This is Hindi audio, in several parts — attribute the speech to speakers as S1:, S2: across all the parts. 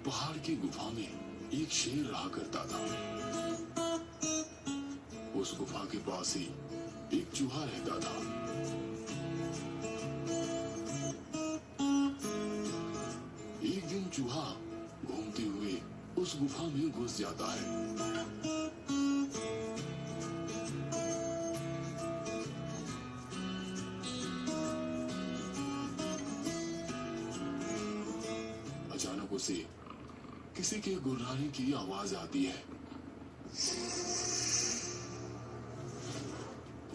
S1: पहाड़ की गुफा में एक शेर रहा करता था। उस गुफा के पास ही एक चूहा रहता था। एक दिन चूहा घूमते हुए उस गुफा में घुस जाता है। अचानक उसे किसी के गुर्राने की आवाज आती है।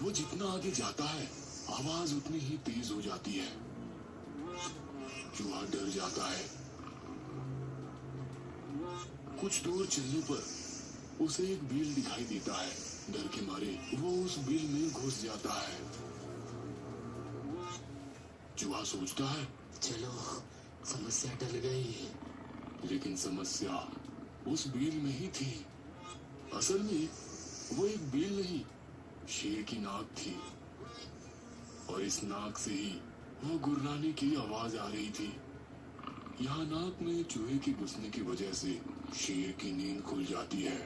S1: वो जितना आगे जाता है आवाज उतनी ही तेज हो जाती है। चूहा डर जाता है। कुछ दूर चलने पर उसे एक बिल दिखाई देता है। डर के मारे वो उस बिल में घुस जाता है। चूहा सोचता है,
S2: चलो समस्या टल गई।
S1: लेकिन समस्या उस बिल में ही थी। असल में वो एक बिल नहीं, शेर की नाक थी। और इस नाक से ही वो गुर्राने की आवाज आ रही थी। यहाँ नाक में चूहे के घुसने की वजह से शेर की नींद खुल जाती है।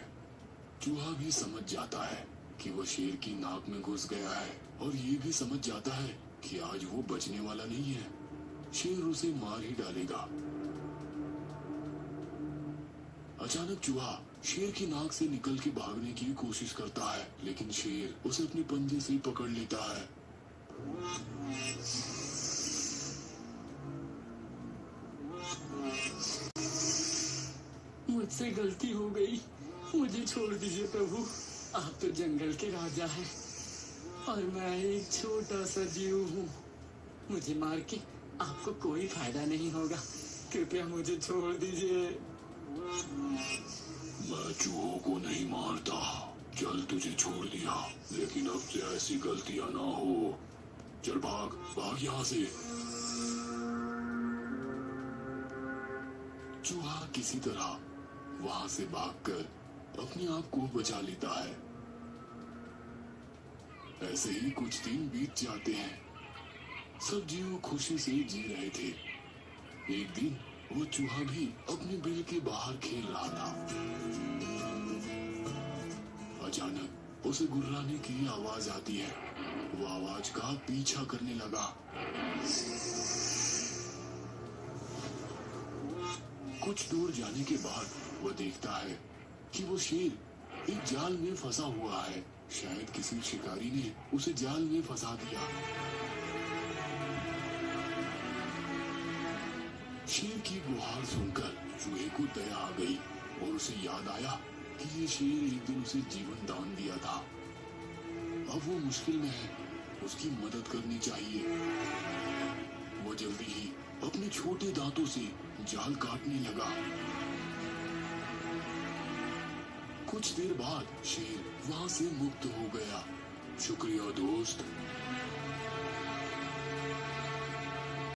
S1: चूहा भी समझ जाता है कि वो शेर की नाक में घुस गया है, और ये भी समझ जाता है कि आज वो बचने वाला नहीं है। शेर उसे मार ही डालेगा। अचानक चूहा शेर की नाक से निकल के भागने की कोशिश करता है, लेकिन शेर उसे अपने पंजे से पकड़ लेता है।
S2: मुझसे गलती हो गई, मुझे छोड़ दीजिए प्रभु। आप तो जंगल के राजा हैं और मैं एक छोटा सा जीव हूँ। मुझे मार के आपको कोई फायदा नहीं होगा। कृपया मुझे छोड़ दीजिए।
S1: मैं चूहों को नहीं मारता। चल, तुझे छोड़ दिया, लेकिन अब से ऐसी गलतियां ना हो। चल भाग भाग यहाँ से। चूहा किसी तरह वहां से भागकर अपने आप को बचा लेता है। ऐसे ही कुछ दिन बीत जाते हैं। सब जीव खुशी से जी रहे थे। एक दिन वो चूहा भी अपने बिल के बाहर खेल रहा था। अचानक उसे गुर्राने की आवाज आती है। वो आवाज का पीछा करने लगा। कुछ दूर जाने के बाद वो देखता है कि वो शेर एक जाल में फंसा हुआ है। शायद किसी शिकारी ने उसे जाल में फंसा दिया। शेर की गुहार सुनकर चूहे को दया आ गई और उसे याद आया कि ये शेर एक दिन उसे जीवन दान दिया था। अब वो मुश्किल में है, उसकी मदद करनी चाहिए। वो जल्दी ही अपने छोटे दांतों से जाल काटने लगा। कुछ देर बाद शेर वहां से मुक्त हो गया। शुक्रिया दोस्त।